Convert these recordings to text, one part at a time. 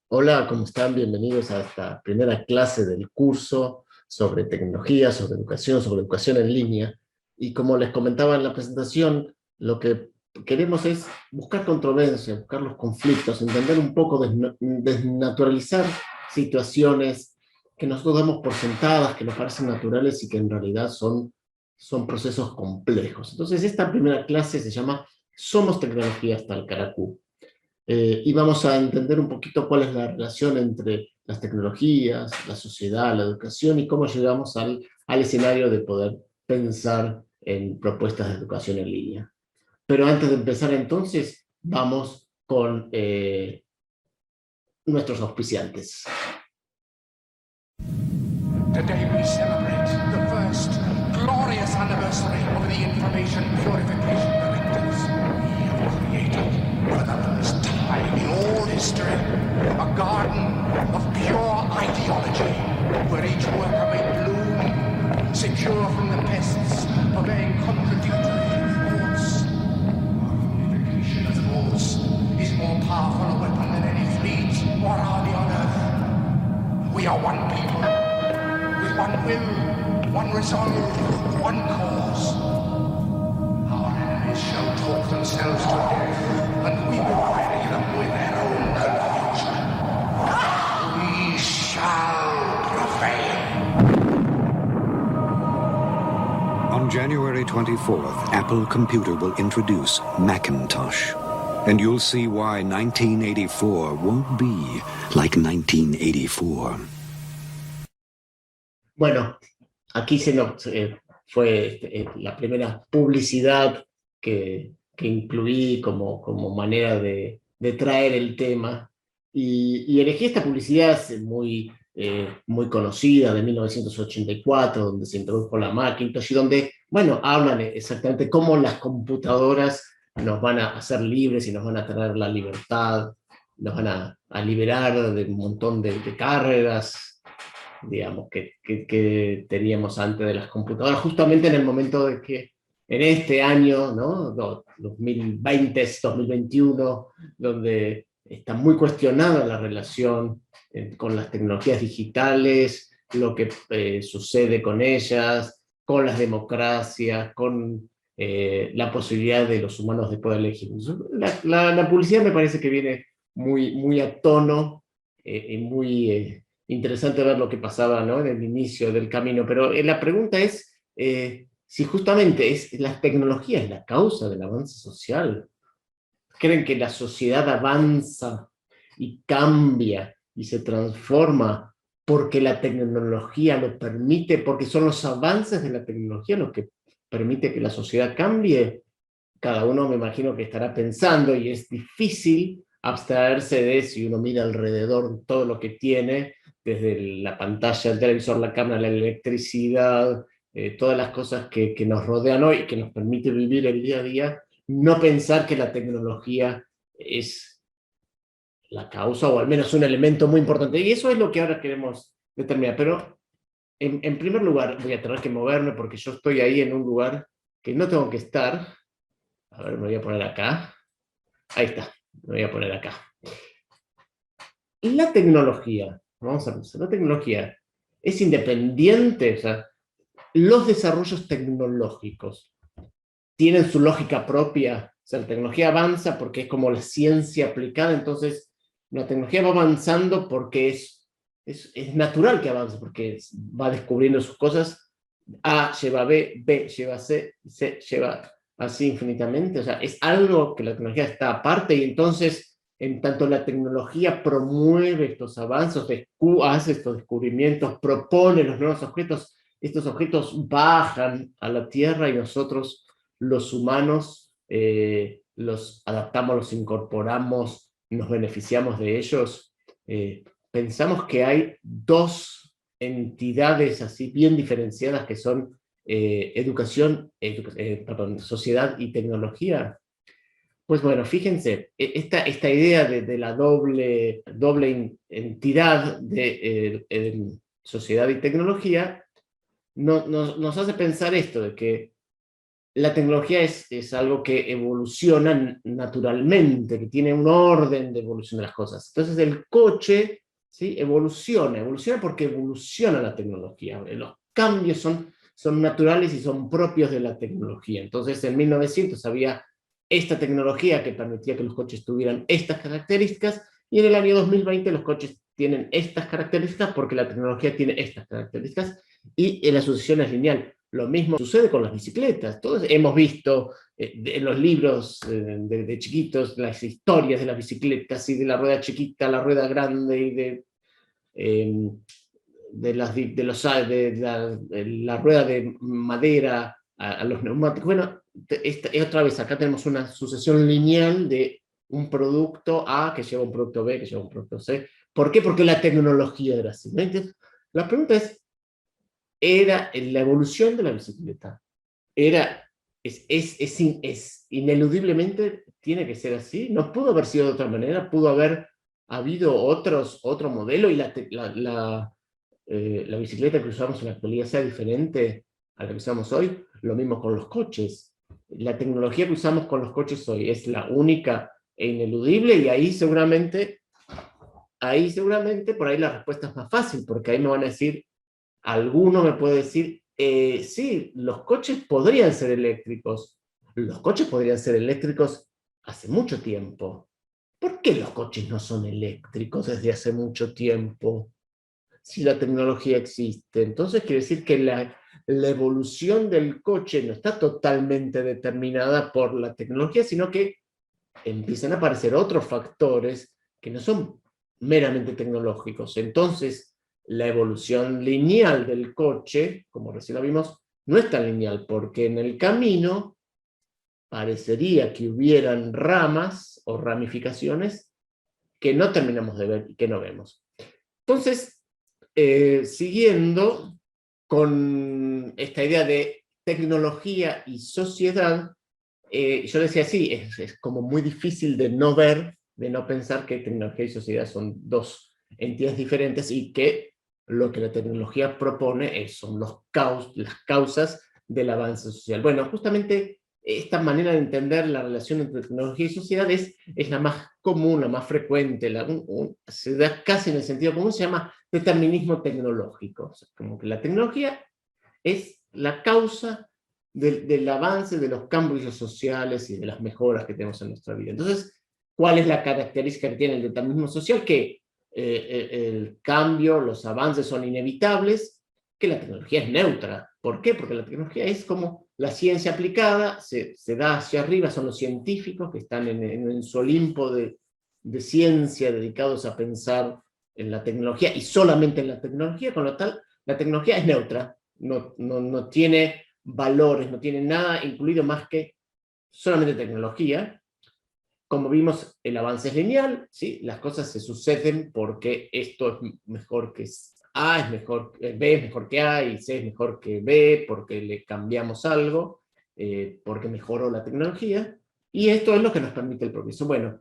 Hola, ¿cómo están? Bienvenidos a esta primera clase del curso sobre tecnología, sobre educación en línea. Y como les comentaba en la presentación, lo que queremos es buscar controversia, buscar los conflictos, entender un poco, desnaturalizar situaciones que nosotros damos por sentadas, que nos parecen naturales y que en realidad son procesos complejos. Entonces, esta primera clase se llama Somos tecnología hasta el caracú. Y vamos a entender un poquito cuál es la relación entre las tecnologías, la sociedad, la educación y cómo llegamos al escenario de poder pensar en propuestas de educación en línea. Pero antes de empezar entonces, vamos con nuestros auspiciantes. Today we celebrate the first glorious anniversary of the Information Purification Directives. We have created, for the first time in all history, a garden of pure ideology, where each worker may bloom, secure from the pests, obeying contradictory thoughts. Our unification of thoughts is more powerful a weapon than any fleet or army on earth. We are one people, with one will, one resolve, one cause. Our enemies shall talk themselves to death, and we will bury them with their own confusion. We shall prevail. On January 24th, Apple Computer will introduce Macintosh. And you'll see why 1984 won't be like 1984. Bueno, aquí fue la primera publicidad que incluí como manera de traer el tema. Y elegí esta publicidad muy conocida de 1984, donde se introdujo la Macintosh y donde, bueno, hablan exactamente cómo las computadoras nos van a hacer libres y nos van a traer la libertad, nos van a liberar de un montón de cargas, digamos, que teníamos antes de las computadoras, justamente en el momento de que en este año, ¿no? 2020, 2021, donde está muy cuestionada la relación con las tecnologías digitales, lo que sucede con ellas, con las democracias, con la posibilidad de los humanos de poder elegir. La publicidad me parece que viene muy a tono y muy interesante ver lo que pasaba, ¿no? En el inicio del camino, pero la pregunta es si justamente la tecnología es la causa del avance social. ¿Creen que la sociedad avanza y cambia y se transforma porque la tecnología lo permite, porque son los avances de la tecnología los que permite que la sociedad cambie? Cada uno me imagino que estará pensando, y es difícil abstraerse de si uno mira alrededor todo lo que tiene, desde la pantalla, el televisor, la cámara, la electricidad, todas las cosas que nos rodean hoy, que nos permite vivir el día a día, no pensar que la tecnología es la causa, o al menos un elemento muy importante. Y eso es lo que ahora queremos determinar. Pero en primer lugar voy a tener que moverme porque yo estoy ahí en un lugar que no tengo que estar. A ver, me voy a poner acá. Ahí está, me voy a poner acá. La tecnología, vamos a pensar, la tecnología es independiente, o sea, los desarrollos tecnológicos tienen su lógica propia, o sea, la tecnología avanza porque es como la ciencia aplicada, entonces la tecnología va avanzando porque es natural que avance, porque va descubriendo sus cosas, A lleva a B, B lleva a C, C lleva así infinitamente, o sea, es algo que la tecnología está aparte y entonces, en tanto la tecnología promueve estos avances, hace estos descubrimientos, propone los nuevos objetos, estos objetos bajan a la Tierra y nosotros, los humanos, los adaptamos, los incorporamos, nos beneficiamos de ellos. Pensamos que hay dos entidades así bien diferenciadas que son sociedad y tecnología. Pues bueno, fíjense, esta idea de la doble entidad de sociedad y tecnología nos hace pensar esto, de que la tecnología es algo que evoluciona naturalmente, que tiene un orden de evolución de las cosas. Entonces el coche, ¿sí?, evoluciona porque evoluciona la tecnología. Los cambios son naturales y son propios de la tecnología. Entonces en 1900 había esta tecnología que permitía que los coches tuvieran estas características, y en el año 2020 los coches tienen estas características porque la tecnología tiene estas características, y la sucesión es lineal. Lo mismo sucede con las bicicletas. Todos hemos visto en los libros de chiquitos las historias de las bicicletas, y de la rueda chiquita, la rueda grande, y de la rueda de madera a los neumáticos. Bueno, otra vez acá tenemos una sucesión lineal de un producto A que lleva a un producto B, que lleva a un producto C. ¿Por qué? Porque la tecnología era así. Entonces, la pregunta era la evolución de la bicicleta. Es ineludiblemente, tiene que ser así. No pudo haber sido de otra manera. Pudo haber habido otro modelo, y la bicicleta que usamos en la actualidad sea diferente a la que usamos hoy. Lo mismo con los coches. La tecnología que usamos con los coches hoy es la única e ineludible, y ahí seguramente por ahí la respuesta es más fácil, porque ahí me van a decir, alguno me puede decir, sí, los coches podrían ser eléctricos. Los coches podrían ser eléctricos hace mucho tiempo. ¿Por qué los coches no son eléctricos desde hace mucho tiempo? Si la tecnología existe. Entonces quiere decir que la evolución del coche no está totalmente determinada por la tecnología, sino que empiezan a aparecer otros factores que no son meramente tecnológicos. Entonces, la evolución lineal del coche, como recién lo vimos, no es tan lineal, porque en el camino parecería que hubieran ramas o ramificaciones que no terminamos de ver y que no vemos. Entonces, siguiendo con esta idea de tecnología y sociedad, yo decía, sí, es como muy difícil de no ver, de no pensar que tecnología y sociedad son dos entidades diferentes, y que lo que la tecnología propone son las causas del avance social. Bueno, justamente esta manera de entender la relación entre tecnología y sociedad es la más común, la más frecuente, se da casi en el sentido común, se llama determinismo tecnológico. O sea, como que la tecnología es la causa del avance, de los cambios sociales y de las mejoras que tenemos en nuestra vida. Entonces, ¿cuál es la característica que tiene el determinismo social? Que el cambio, los avances son inevitables, que la tecnología es neutra. ¿Por qué? Porque la tecnología es como la ciencia aplicada, se da hacia arriba, son los científicos que están en su Olimpo de ciencia, dedicados a pensar en la tecnología y solamente en la tecnología, con lo tal, la tecnología es neutra, no tiene valores, no tiene nada incluido más que solamente tecnología. Como vimos, el avance es lineal, ¿sí? Las cosas se suceden porque esto es mejor que A, es mejor, B es mejor que A, y C es mejor que B, porque le cambiamos algo, porque mejoró la tecnología, y esto es lo que nos permite el progreso. Bueno,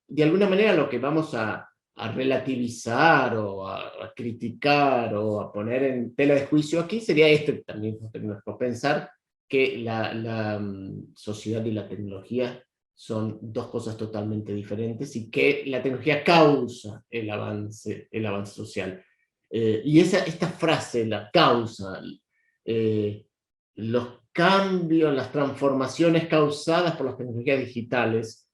de alguna manera lo que vamos a relativizar o a criticar o a poner en tela de juicio aquí sería esto también, pensar que la sociedad y la tecnología son dos cosas totalmente diferentes, y que la tecnología causa el avance social. Y esta frase, la causa, los cambios, las transformaciones causadas por las tecnologías digitales,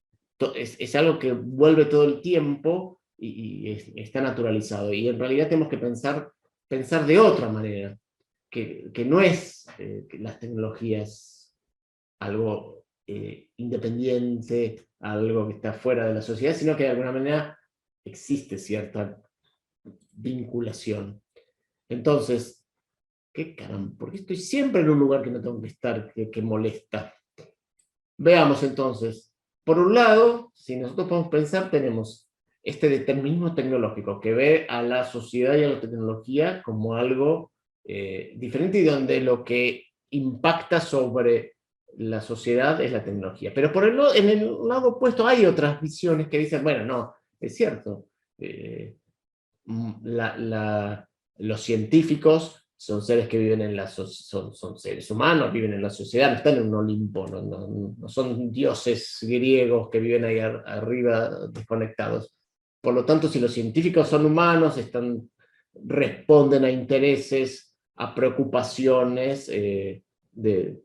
es algo que vuelve todo el tiempo y está naturalizado. Y en realidad tenemos que pensar de otra manera, que no es que las tecnologías algo independiente, algo que está fuera de la sociedad, sino que de alguna manera existe cierta vinculación. Entonces, ¿qué caramba? ¿Por qué estoy siempre en un lugar que no tengo que estar, que molesta? Veamos entonces. Por un lado, si nosotros podemos pensar, tenemos este determinismo tecnológico que ve a la sociedad y a la tecnología como algo diferente, y donde lo que impacta sobre la sociedad es la tecnología. Pero en el lado opuesto hay otras visiones que dicen, bueno, no, es cierto, los científicos son seres que viven son seres humanos, viven en la sociedad, no están en un Olimpo, no son dioses griegos que viven ahí arriba desconectados. Por lo tanto, si los científicos son humanos, responden a intereses, a preocupaciones de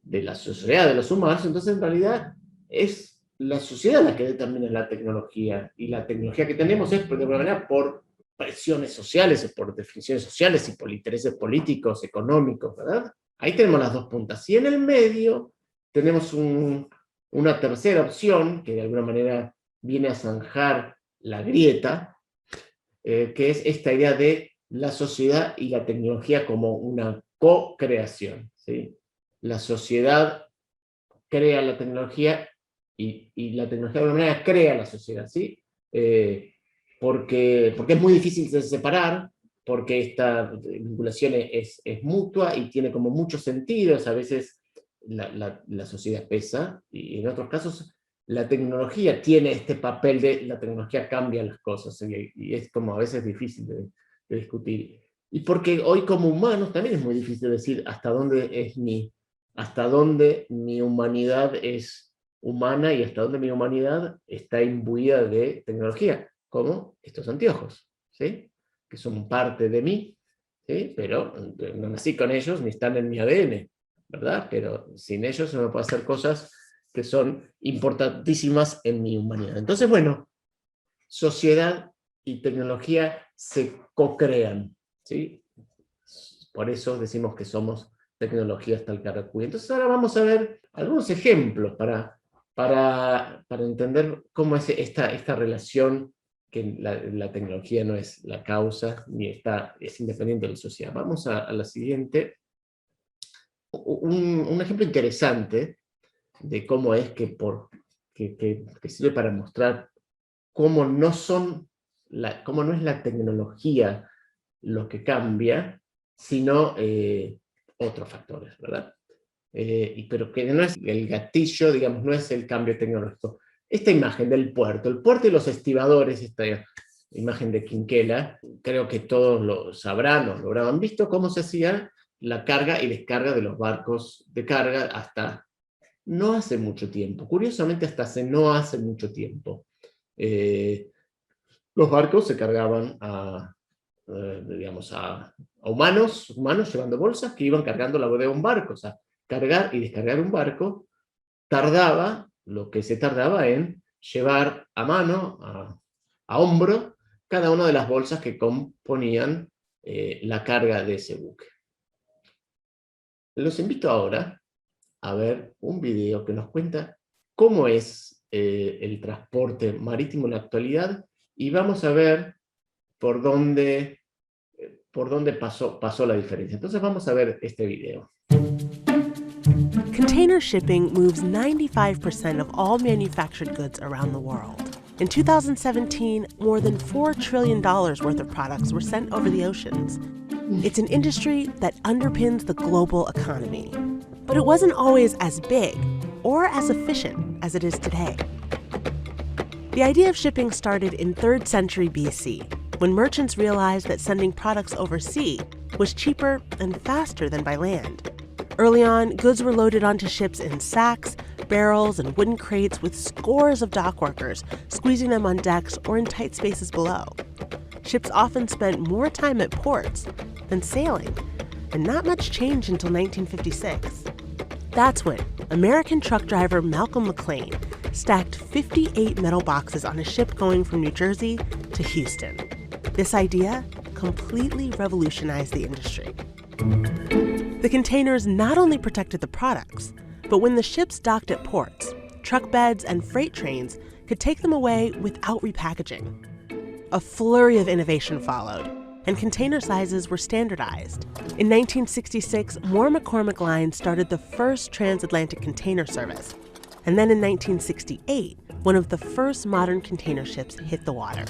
la sociedad, de los humanos, entonces en realidad es la sociedad la que determina la tecnología, y la tecnología que tenemos es, de alguna manera, por presiones sociales, por definiciones sociales y por intereses políticos, económicos, ¿verdad? Ahí tenemos las dos puntas. Y en el medio tenemos una tercera opción que de alguna manera viene a zanjar la grieta, que es esta idea de la sociedad y la tecnología como una co-creación, ¿sí? La sociedad crea la tecnología y la tecnología de alguna manera crea la sociedad, ¿sí? Porque es muy difícil de separar, porque esta vinculación es mutua y tiene como muchos sentidos. A veces la sociedad pesa, y en otros casos la tecnología tiene este papel de la tecnología cambia las cosas, y es como a veces difícil de discutir. Y porque hoy como humanos también es muy difícil decir hasta dónde mi humanidad es humana y hasta dónde mi humanidad está imbuida de tecnología, como estos anteojos, ¿sí? Que son parte de mí, ¿sí? Pero no nací con ellos ni están en mi ADN, ¿verdad? Pero sin ellos no puedo hacer cosas que son importantísimas en mi humanidad. Entonces, bueno, sociedad y tecnología se co-crean, ¿sí? Por eso decimos que somos tecnología hasta el caracuy. Entonces ahora vamos a ver algunos ejemplos para entender cómo es esta relación, que la tecnología no es la causa, ni es independiente de la sociedad. Vamos a la siguiente. Un ejemplo interesante de cómo es que sirve para mostrar cómo no es la tecnología lo que cambia, sino otros factores, ¿verdad? Pero que no es el gatillo, digamos, no es el cambio tecnológico. Esta imagen del puerto, el puerto y los estibadores, esta imagen de Quinquela, creo que todos lo sabrán o lo habrán visto, cómo se hacía la carga y descarga de los barcos de carga hasta no hace mucho tiempo. Curiosamente, hasta hace no hace mucho tiempo. Los barcos se cargaban a humanos llevando bolsas que iban cargando la bodega de un barco. O sea, cargar y descargar un barco tardaba lo que se tardaba en llevar a mano, a hombro, cada una de las bolsas que componían la carga de ese buque. Los invito ahora a ver un video que nos cuenta cómo es el transporte marítimo en la actualidad, y vamos a ver por dónde pasó la diferencia. Entonces vamos a ver este video. Container shipping moves 95% of all manufactured goods around the world. In 2017, more than $4 trillion worth of products were sent over the oceans. It's an industry that underpins the global economy. But it wasn't always as big or as efficient as it is today. The idea of shipping started in 3rd century BC, when merchants realized that sending products overseas was cheaper and faster than by land. Early on, goods were loaded onto ships in sacks, barrels, and wooden crates with scores of dock workers squeezing them on decks or in tight spaces below. Ships often spent more time at ports than sailing, and not much changed until 1956. That's when American truck driver Malcolm McLean stacked 58 metal boxes on a ship going from New Jersey to Houston. This idea completely revolutionized the industry. The containers not only protected the products, but when the ships docked at ports, truck beds and freight trains could take them away without repackaging. A flurry of innovation followed, and container sizes were standardized. In 1966, Moore McCormick Line started the first transatlantic container service. And then in 1968, one of the first modern container ships hit the water.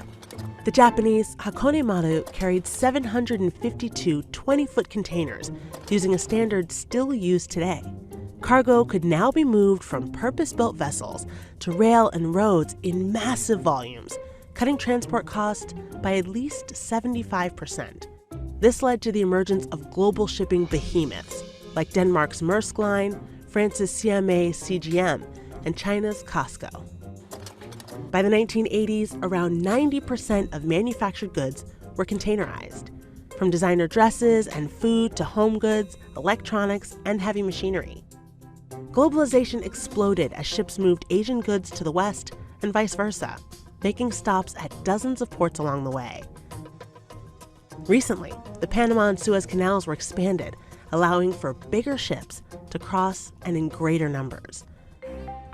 The Japanese Hakone Maru carried 752 20-foot containers using a standard still used today. Cargo could now be moved from purpose-built vessels to rail and roads in massive volumes, cutting transport costs by at least 75%. This led to the emergence of global shipping behemoths like Denmark's Maersk Line, France's CMA CGM, and China's COSCO. By the 1980s, around 90% of manufactured goods were containerized, from designer dresses and food to home goods, electronics, and heavy machinery. Globalization exploded as ships moved Asian goods to the West and vice versa, making stops at dozens of ports along the way. Recently, the Panama and Suez Canals were expanded, allowing for bigger ships to cross and in greater numbers.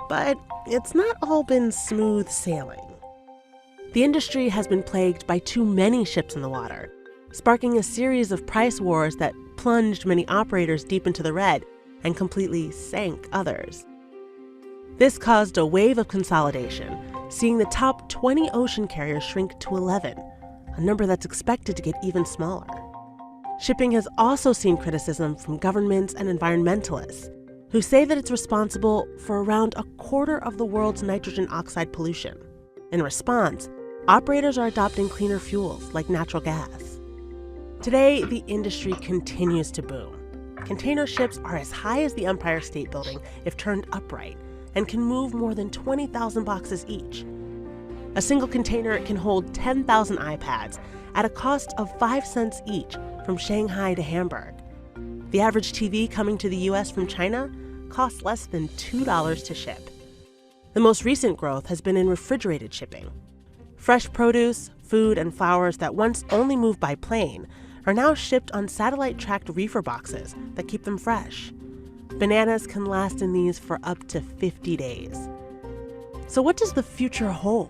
But it's not all been smooth sailing. The industry has been plagued by too many ships in the water, sparking a series of price wars that plunged many operators deep into the red and completely sank others. This caused a wave of consolidation, seeing the top 20 ocean carriers shrink to 11, a number that's expected to get even smaller. Shipping has also seen criticism from governments and environmentalists, who say that it's responsible for around a quarter of the world's nitrogen oxide pollution. In response, operators are adopting cleaner fuels like natural gas. Today, the industry continues to boom. Container ships are as high as the Empire State Building if turned upright and can move more than 20,000 boxes each. A single container can hold 10,000 iPads at a cost of 5 cents each from Shanghai to Hamburg. The average TV coming to the US from China costs less than $2 to ship. The most recent growth has been in refrigerated shipping. Fresh produce, food, and flowers that once only moved by plane are now shipped on satellite-tracked reefer boxes that keep them fresh. Bananas can last in these for up to 50 days. So what does the future hold?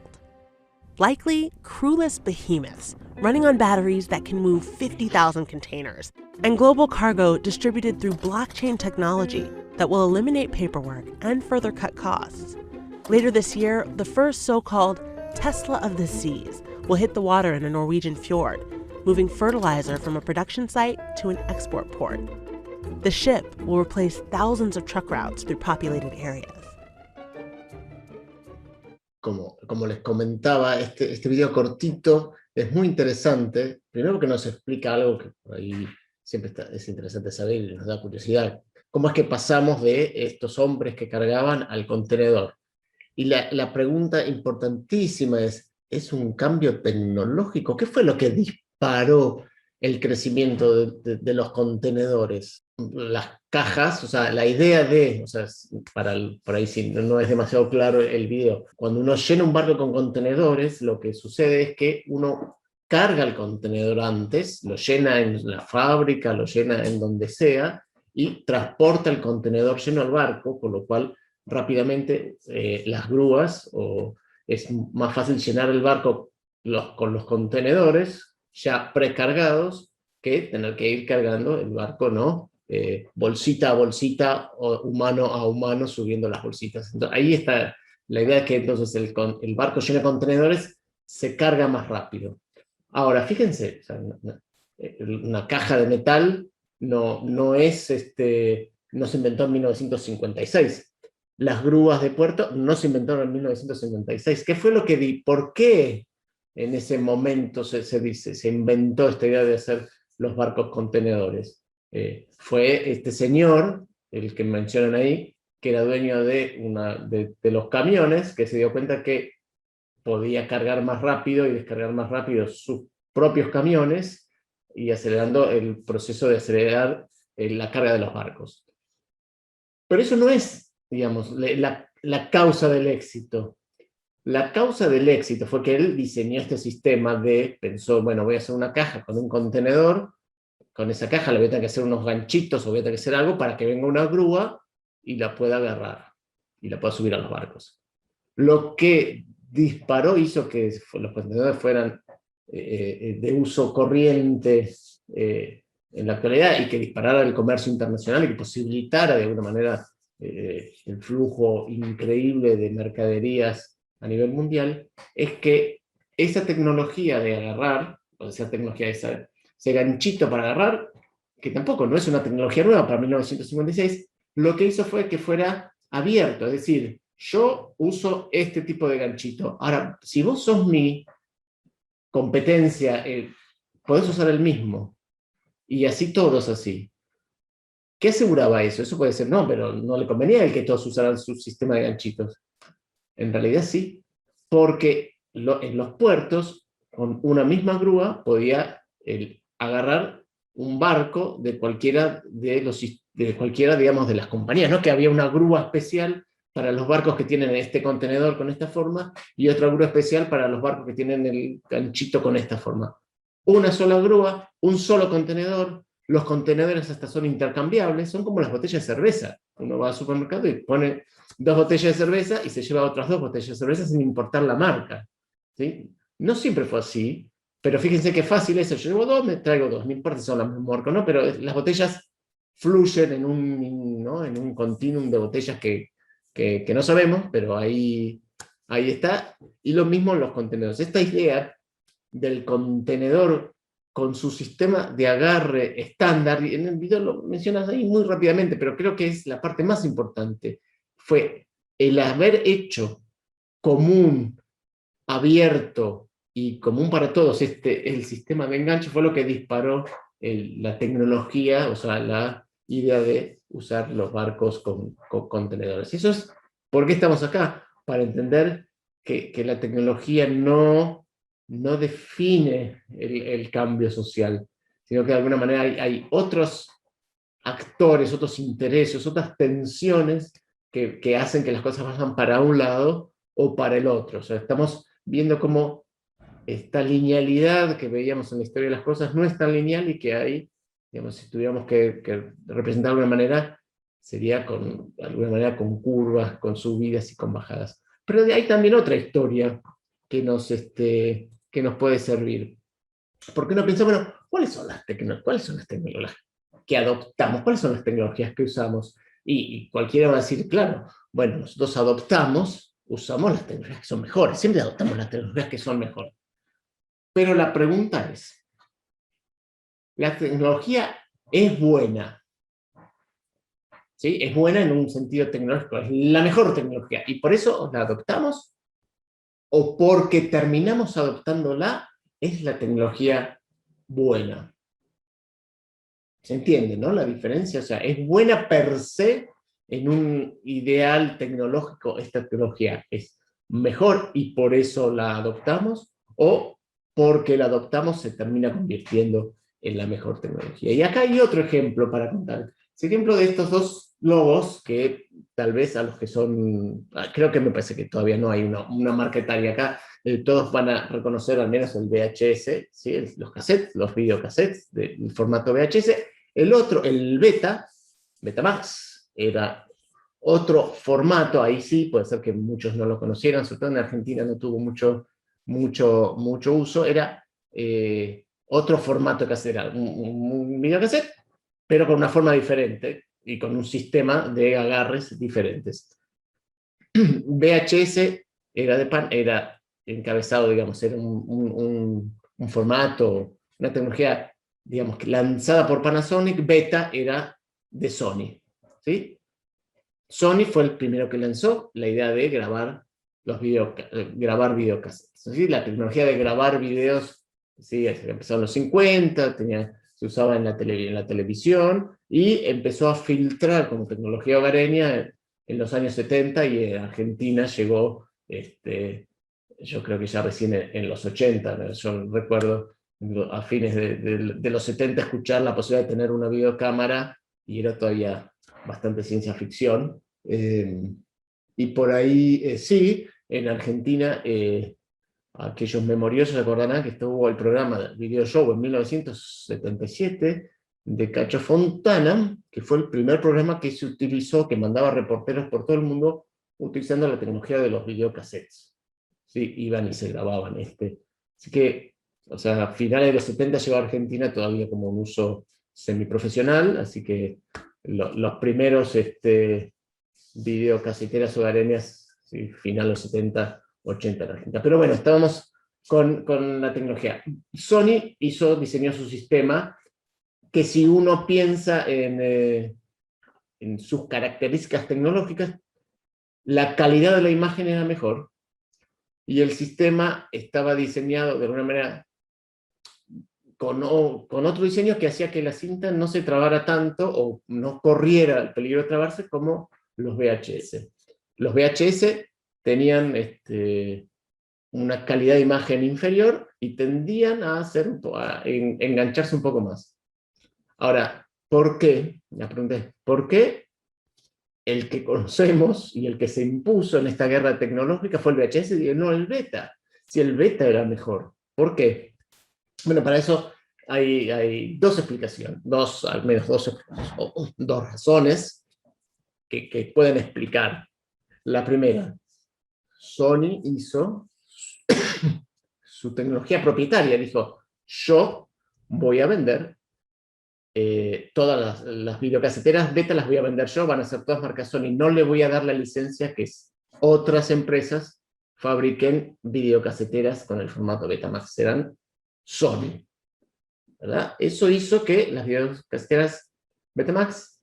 Likely crewless behemoths running on batteries that can move 50,000 containers, and global cargo distributed through blockchain technology that will eliminate paperwork and further cut costs. Later this year, the first so-called Tesla of the Seas will hit the water in a Norwegian fjord, moving fertilizer from a production site to an export port. The ship will replace thousands of truck routes through populated areas. Como les comentaba, este video cortito es muy interesante, primero porque nos explica algo que por ahí siempre es interesante saber y nos da curiosidad. ¿Cómo es que pasamos de estos hombres que cargaban al contenedor? Y la pregunta importantísima ¿es un cambio tecnológico? ¿Qué fue lo que disparó el crecimiento de los contenedores? Las cajas, o sea, la idea o sea, por ahí si no es demasiado claro el video, cuando uno llena un barco con contenedores, lo que sucede es que uno carga el contenedor antes, lo llena en la fábrica, lo llena en donde sea, y transporta el contenedor lleno al barco, con lo cual rápidamente las grúas, o es más fácil llenar el barco con los contenedores ya precargados que tener que ir cargando el barco, ¿no? Bolsita a bolsita o humano a humano subiendo las bolsitas. Entonces, ahí está la idea, que entonces el barco lleno de contenedores se carga más rápido. Ahora, fíjense, o sea, una caja de metal no se inventó en 1956. Las grúas de puerto no se inventaron en 1956. ¿Qué fue por qué en ese momento se inventó esta idea de hacer los barcos contenedores? Fue este señor, el que mencionan ahí, que era dueño de los camiones, que se dio cuenta que podía cargar más rápido y descargar más rápido sus propios camiones, y acelerando el proceso de acelerar la carga de los barcos. Pero eso no es, digamos, la causa del éxito. La causa del éxito fue que él diseñó este sistema pensó, bueno, voy a hacer una caja con un contenedor, con esa caja le voy a tener que hacer unos ganchitos o voy a tener que hacer algo para que venga una grúa y la pueda agarrar y la pueda subir a los barcos. Lo que disparó, hizo que los contenedores fueran de uso corriente en la actualidad, y que disparara el comercio internacional y que posibilitara de alguna manera el flujo increíble de mercaderías a nivel mundial, es que esa tecnología de agarrar, o esa tecnología, ese ganchito para agarrar, que tampoco no es una tecnología nueva para 1956, lo que hizo fue que fuera abierto, es decir, yo uso este tipo de ganchito. Ahora, si vos sos mi competencia, podés usar el mismo. y así todos así. ¿Qué aseguraba eso? Eso puede ser, no, pero no le convenía el que todos usaran su sistema de ganchitos. En realidad sí, porque en los puertos, con una misma grúa, podía agarrar un barco de cualquiera digamos, de las compañías, ¿no? Que había una grúa especial para los barcos que tienen este contenedor con esta forma, y otra grúa especial para los barcos que tienen el ganchito con esta forma. Una sola grúa, un solo contenedor. Los contenedores hasta son intercambiables, son como las botellas de cerveza. Uno va al supermercado y pone 2 botellas de cerveza y se lleva otras 2 botellas de cerveza sin importar la marca, ¿sí? No siempre fue así, pero fíjense qué fácil eso. Yo llevo 2, me traigo 2, no importa si son las mismas marcas, ¿no? Pero las botellas fluyen en un continuum de botellas que no sabemos, pero ahí está. Y lo mismo en los contenedores. Esta idea del contenedor con su sistema de agarre estándar, y en el video lo mencionas ahí muy rápidamente, pero creo que es la parte más importante, fue el haber hecho común, abierto y común para todos el sistema de enganche, fue lo que disparó la tecnología, o sea, la idea de usar los barcos con contenedores. Y eso es por qué estamos acá, para entender que la tecnología no define el cambio social, sino que de alguna manera hay otros actores, otros intereses, otras tensiones que hacen que las cosas vayan para un lado o para el otro. O sea, estamos viendo cómo esta linealidad que veíamos en la historia de las cosas no es tan lineal, y que hay, digamos, si tuviéramos que representar de alguna manera, sería de alguna manera con curvas, con subidas y con bajadas. Pero hay también otra historia que nos puede servir. Porque uno piensa, bueno, ¿cuáles son las tecnologías que adoptamos? ¿Cuáles son las tecnologías que usamos? Y cualquiera va a decir, claro, bueno, nosotros usamos las tecnologías que son mejores, siempre adoptamos las tecnologías que son mejores. Pero la pregunta es, ¿la tecnología es buena? ¿Sí? Es buena en un sentido tecnológico, es la mejor tecnología, y por eso la adoptamos, o porque terminamos adoptándola, es la tecnología buena. ¿Se entiende, no? La diferencia, o sea, es buena per se en un ideal tecnológico, esta tecnología es mejor y por eso la adoptamos, o porque la adoptamos se termina convirtiendo en la mejor tecnología. Y acá hay otro ejemplo para contar. Es el ejemplo de estos dos logos que tal vez a los que son, creo que me parece que todavía no hay una marca etaria acá, todos van a reconocer al menos el VHS, ¿sí? Los cassettes, los videocassettes del formato VHS. El otro, el Betamax, era otro formato, ahí sí, puede ser que muchos no lo conocieran, sobre todo en Argentina no tuvo mucho uso, era otro formato que era un videocassette, pero con una forma diferente y con un sistema de agarres diferentes. VHS era encabezado, digamos, era un formato, una tecnología, digamos, lanzada por Panasonic. Beta era de Sony, ¿sí? Sony fue el primero que lanzó la idea de grabar videocassettes. ¿Sí? La tecnología de grabar videos, ¿sí? Empezó en los 50, se usaba en la televisión, y empezó a filtrar como tecnología hogareña en los años 70, y en Argentina llegó, yo creo que ya recién en los 80, yo recuerdo a fines de los 70 escuchar la posibilidad de tener una videocámara, y era todavía bastante ciencia ficción. Y por ahí, sí, en Argentina, aquellos memoriosos recordarán que estuvo el programa Video Show en 1977 de Cacho Fontana, que fue el primer programa que se utilizó, que mandaba reporteros por todo el mundo utilizando la tecnología de los videocassettes. Sí, iban y se grababan. Así que, o sea, a finales de los 70 llegó a Argentina todavía como un uso semiprofesional, así que los primeros videocaseteras hogareñas, sí, final de los 70, 80 en Argentina. Pero bueno, estábamos con la tecnología. Sony diseñó su sistema, que si uno piensa en sus características tecnológicas, la calidad de la imagen era mejor, y el sistema estaba diseñado de alguna manera con otro diseño que hacía que la cinta no se trabara tanto o no corriera el peligro de trabarse como los VHS. Los VHS tenían una calidad de imagen inferior y tendían a engancharse un poco más. Ahora, ¿por qué? La pregunta es, ¿por qué el que conocemos y el que se impuso en esta guerra tecnológica fue el VHS y no el beta? Si el beta era mejor. ¿Por qué? Bueno, para eso hay dos explicaciones, al menos dos razones que pueden explicar. La primera, Sony hizo su tecnología propietaria, dijo, yo voy a vender todas las videocaseteras beta, las voy a vender yo, van a ser todas marcas Sony, no le voy a dar la licencia que otras empresas fabriquen videocaseteras con el formato Betamax, serán Sony, ¿verdad? Eso hizo que las videocaseteras Betamax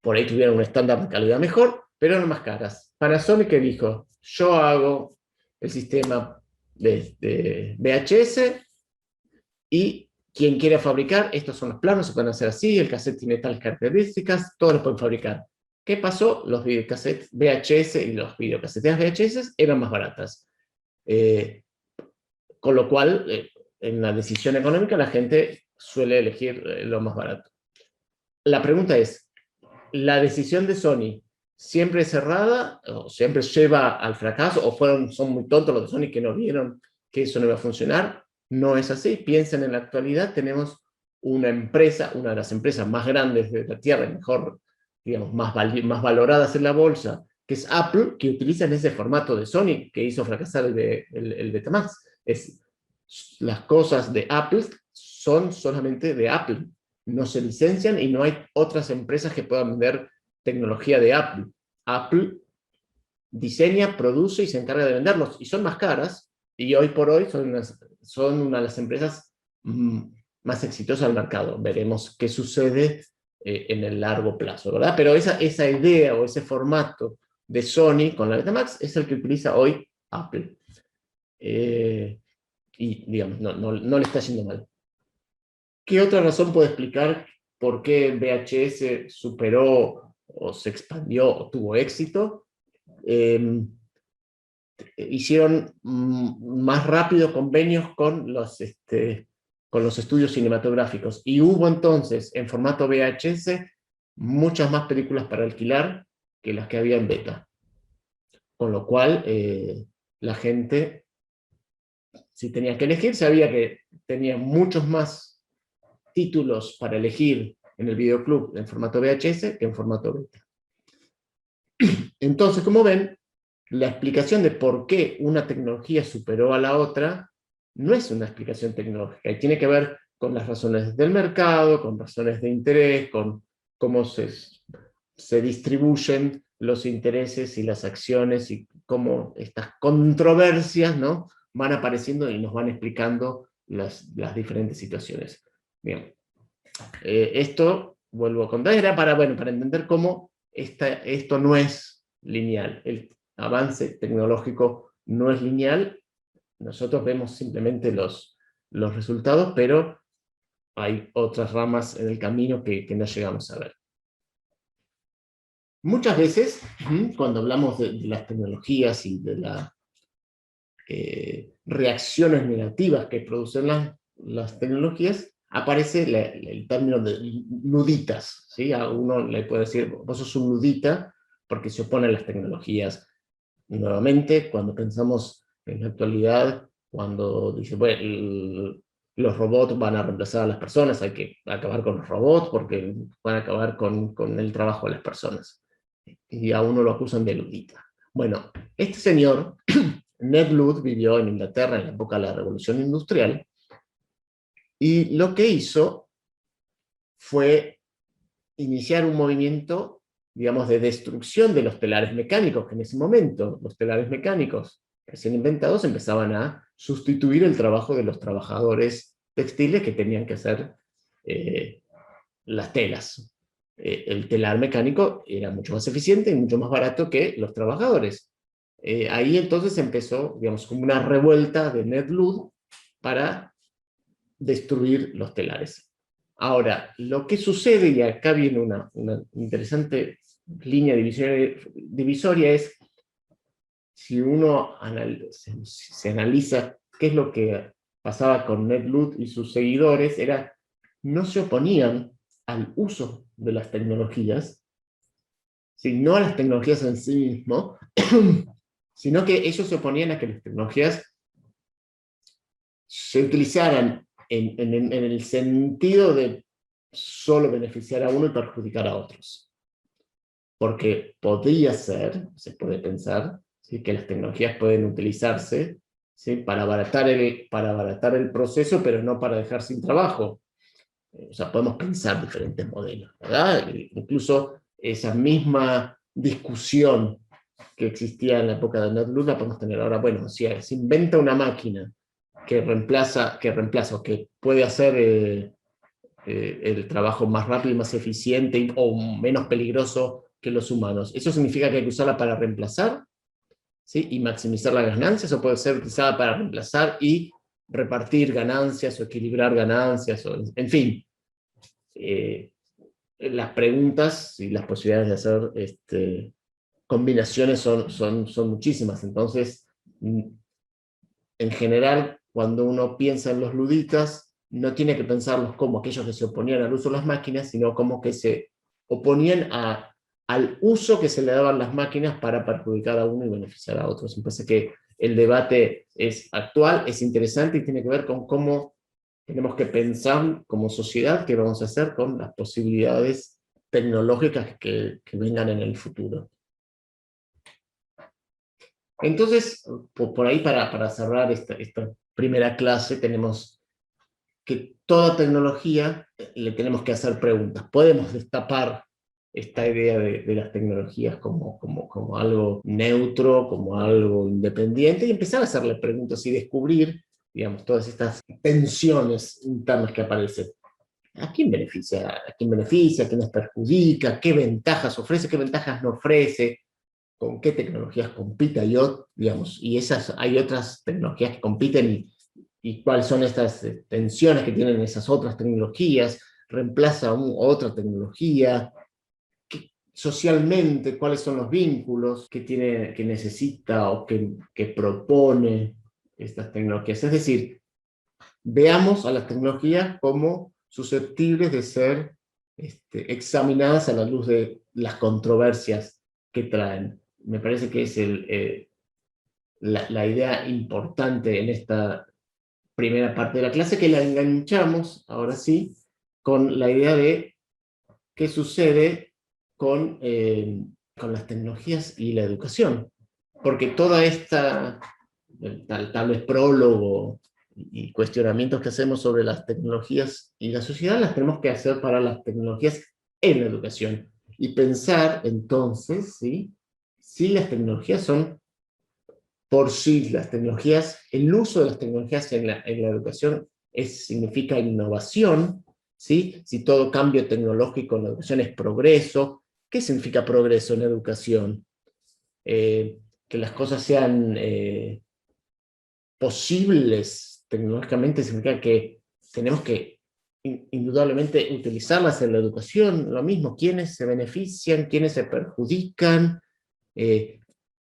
por ahí tuvieran un estándar de calidad mejor, pero eran más caras. Panasonic, que dijo, yo hago el sistema de VHS y quien quiera fabricar, estos son los planos, se pueden hacer así, el cassette tiene tales características, todos los pueden fabricar. ¿Qué pasó? Los videocassettes VHS y los videocaseteras VHS eran más baratas. Con lo cual, en la decisión económica, la gente suele elegir lo más barato. La pregunta es, ¿la decisión de Sony siempre es cerrada, o siempre lleva al fracaso, o son muy tontos los de Sony que no vieron que eso no iba a funcionar? No es así. Piensen, en la actualidad tenemos una empresa, una de las empresas más grandes de la Tierra, y mejor, digamos, más valoradas en la bolsa, que es Apple, que utilizan ese formato de Sony que hizo fracasar el Betamax. Las cosas de Apple son solamente de Apple, no se licencian y no hay otras empresas que puedan vender tecnología de Apple. Apple diseña, produce y se encarga de venderlos, y son más caras, y hoy por hoy son una de las empresas más exitosas del mercado. Veremos qué sucede en el largo plazo, ¿verdad? Pero esa idea o ese formato de Sony con la Betamax es el que utiliza hoy Apple. Y, digamos, no le está yendo mal. ¿Qué otra razón puede explicar por qué VHS superó o se expandió o tuvo éxito? Hicieron más rápido convenios con los estudios cinematográficos, y hubo entonces en formato VHS muchas más películas para alquilar que las que había en beta, con lo cual la gente, si tenía que elegir, sabía que tenía muchos más títulos para elegir en el videoclub en formato VHS que en formato beta. Entonces, como ven, la explicación de por qué una tecnología superó a la otra no es una explicación tecnológica, y tiene que ver con las razones del mercado, con razones de interés, con cómo se distribuyen los intereses y las acciones, y cómo estas controversias, ¿no?, van apareciendo y nos van explicando las diferentes situaciones. Bien. Esto, vuelvo a contar, era para entender cómo esto no es lineal. El avance tecnológico no es lineal. Nosotros vemos simplemente los resultados, pero hay otras ramas en el camino que no llegamos a ver. Muchas veces, cuando hablamos de las tecnologías y de las reacciones negativas que producen las tecnologías, aparece el término de nuditas, ¿sí? A uno le puede decir, vos sos un nudita porque se opone a las tecnologías. Nuevamente, cuando pensamos en la actualidad, cuando dice, bueno, los robots van a reemplazar a las personas, hay que acabar con los robots porque van a acabar con el trabajo de las personas. Y a uno lo acusan de nudita. Bueno, este señor, Ned Ludd, vivió en Inglaterra en la época de la Revolución Industrial, y lo que hizo fue iniciar un movimiento, digamos, de destrucción de los telares mecánicos, que en ese momento los telares mecánicos recién inventados empezaban a sustituir el trabajo de los trabajadores textiles que tenían que hacer las telas. El telar mecánico era mucho más eficiente y mucho más barato que los trabajadores. Ahí entonces empezó, digamos, como una revuelta de Ned Ludd para destruir los telares. Ahora, lo que sucede, y acá viene una interesante línea divisoria, es si uno se analiza qué es lo que pasaba con Ned Ludd y sus seguidores, no se oponían al uso de las tecnologías, no a las tecnologías en sí mismo, sino que ellos se oponían a que las tecnologías se utilizaran en el sentido de solo beneficiar a uno y perjudicar a otros. Porque podría ser, se puede pensar, ¿sí?, que las tecnologías pueden utilizarse, ¿sí?, para abaratar el proceso, pero no para dejar sin trabajo. O sea, podemos pensar diferentes modelos, ¿verdad? Incluso esa misma discusión que existía en la época de Ned Ludd la podemos tener ahora. Bueno, si se inventa una máquina que reemplaza o que puede hacer el trabajo más rápido y más eficiente o menos peligroso que los humanos, ¿eso significa que hay que usarla para reemplazar, ¿sí?, y maximizar las ganancias, o puede ser utilizada para reemplazar y repartir ganancias o equilibrar ganancias, en fin? Las preguntas y las posibilidades de hacer combinaciones son muchísimas. Entonces, en general, cuando uno piensa en los luditas, no tiene que pensarlos como aquellos que se oponían al uso de las máquinas, sino como que se oponían al uso que se le daban las máquinas para perjudicar a uno y beneficiar a otros. Me parece que el debate es actual, es interesante y tiene que ver con cómo tenemos que pensar como sociedad qué vamos a hacer con las posibilidades tecnológicas que vengan en el futuro. Entonces, por ahí, para cerrar esta primera clase, tenemos que toda tecnología le tenemos que hacer preguntas. Podemos destapar esta idea de las tecnologías como algo neutro, como algo independiente, y empezar a hacerle preguntas y descubrir, digamos, todas estas tensiones internas que aparecen. ¿A quién beneficia? ¿A quién beneficia? ¿A quién nos perjudica? ¿Qué ventajas ofrece? ¿Qué ventajas no ofrece? ¿Con qué tecnologías compite? Y hay otras tecnologías que compiten, y cuáles son estas tensiones que tienen esas otras tecnologías. ¿Reemplaza otra tecnología? Socialmente, ¿cuáles son los vínculos que necesita o que propone estas tecnologías? Es decir, veamos a las tecnologías como susceptibles de ser examinadas a la luz de las controversias que traen. Me parece que es la idea importante en esta primera parte de la clase, que la enganchamos, ahora sí, con la idea de qué sucede con las tecnologías y la educación. Porque toda esta, tal vez prólogo y cuestionamientos que hacemos sobre las tecnologías y la sociedad, las tenemos que hacer para las tecnologías en la educación. Y pensar entonces, ¿sí?, si las tecnologías son por sí, el uso de las tecnologías en la educación significa innovación, ¿sí? Si todo cambio tecnológico en la educación es progreso. ¿Qué significa progreso en la educación? Que las cosas sean posibles tecnológicamente significa que tenemos que indudablemente utilizarlas en la educación. Lo mismo, quiénes se benefician, quiénes se perjudican,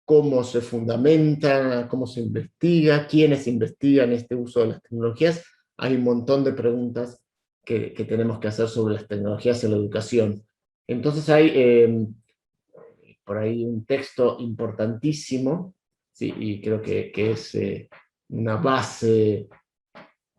cómo se fundamenta, cómo se investiga, quiénes investigan este uso de las tecnologías. Hay un montón de preguntas que tenemos que hacer sobre las tecnologías en la educación. Entonces hay por ahí un texto importantísimo, ¿sí?, y creo que es una base,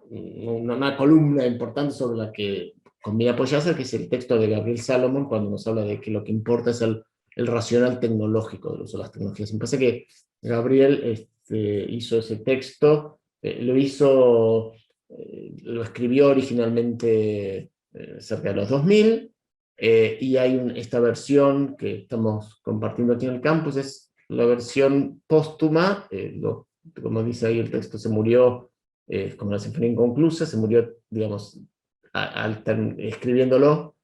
una columna importante sobre la que conviene apoyarse, que es el texto de Gabriel Salomon, cuando nos habla de que lo que importa es el racional tecnológico del uso de las tecnologías. Me parece que Gabriel hizo ese texto, lo escribió originalmente cerca de los 2000, y hay esta versión que estamos compartiendo aquí en el campus, es la versión póstuma. Como dice ahí el texto, se murió como la sinfonía inconclusa, se murió, digamos, escribiéndolo.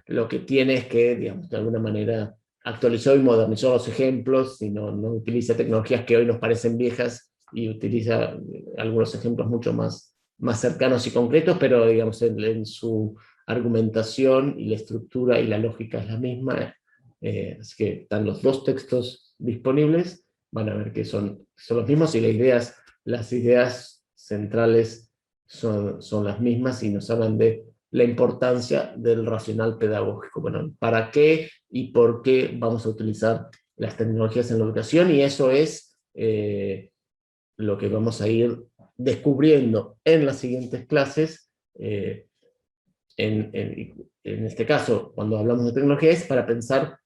Lo que tiene es que, digamos, de alguna manera actualizó y modernizó los ejemplos, y no utiliza tecnologías que hoy nos parecen viejas, y utiliza algunos ejemplos mucho más más cercanos y concretos, pero digamos en su argumentación y la estructura y la lógica es la misma. Así que están los dos textos disponibles, van a ver que son los mismos, y las ideas centrales son las mismas, y nos hablan de la importancia del racional pedagógico. Bueno, ¿para qué y por qué vamos a utilizar las tecnologías en la educación? Y eso es lo que vamos a ir descubriendo en las siguientes clases. En este caso, cuando hablamos de tecnología, es para pensar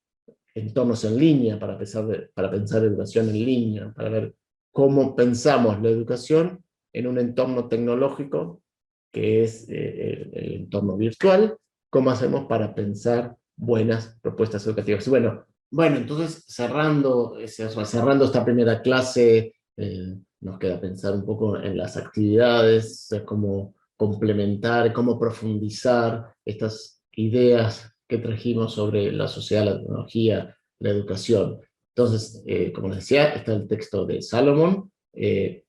entornos en línea, para pensar educación en línea, para ver cómo pensamos la educación en un entorno tecnológico, que es el entorno virtual, cómo hacemos para pensar buenas propuestas educativas. Bueno, entonces cerrando esta primera clase, nos queda pensar un poco en las actividades, cómo complementar, cómo profundizar estas ideas que trajimos sobre la sociedad, la tecnología, la educación. Entonces, como les decía, está el texto de Salomón,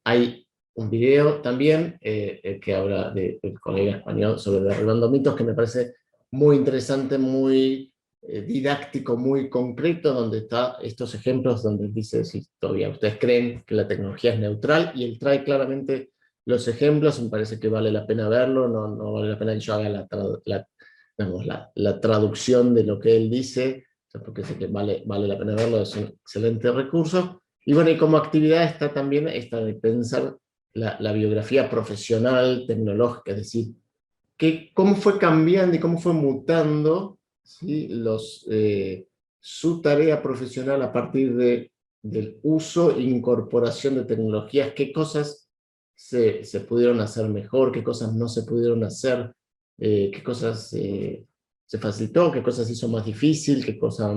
hay un video también que habla del colega español sobre derribando mitos, que me parece muy interesante, muy didáctico, muy concreto, donde está estos ejemplos donde dice si todavía ustedes creen que la tecnología es neutral, y él trae claramente los ejemplos. Me parece que vale la pena verlo, no vale la pena que yo haga la traducción de lo que él dice, porque sé que vale la pena verlo, es un excelente recurso. Y bueno, y como actividad está también esta de pensar la biografía profesional, tecnológica, es decir, cómo fue cambiando y cómo fue mutando, ¿sí? Su tarea profesional a partir del uso e incorporación de tecnologías, qué cosas se pudieron hacer mejor, qué cosas no se pudieron hacer, qué cosas se facilitó, qué cosas se hizo más difícil, qué cosas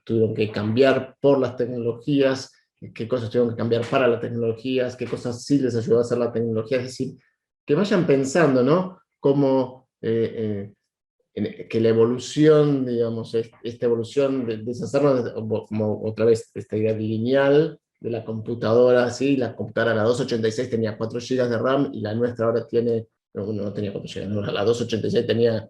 tuvieron que cambiar por las tecnologías, qué cosas tuvieron que cambiar para las tecnologías, qué cosas sí les ayudó a hacer la tecnología. Es decir, que vayan pensando, ¿no? Cómo que la evolución, digamos, esta evolución de deshacernos, como otra vez, esta idea lineal de la computadora, ¿sí? La computadora, la 286 tenía 4 GB de RAM, y la nuestra ahora tiene, no tenía 4 GB, no, la 286 tenía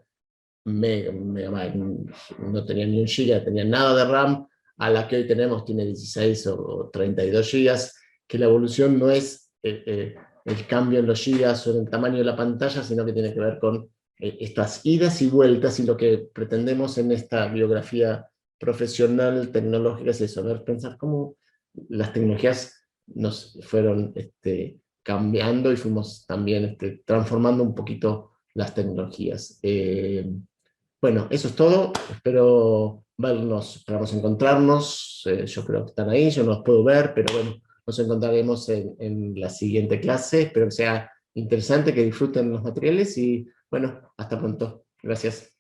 no tenía ni un giga, tenía nada de RAM, a la que hoy tenemos tiene 16 o 32 gigas, que la evolución no es el cambio en los gigas o en el tamaño de la pantalla, sino que tiene que ver con estas idas y vueltas, y lo que pretendemos en esta biografía profesional tecnológica es eso, pensar cómo las tecnologías nos fueron cambiando, y fuimos también transformando un poquito las tecnologías. Bueno, eso es todo. Espero vernos, esperamos encontrarnos. Yo creo que están ahí, yo no los puedo ver, pero bueno, nos encontraremos en la siguiente clase. Espero que sea interesante, que disfruten los materiales, y bueno, hasta pronto. Gracias.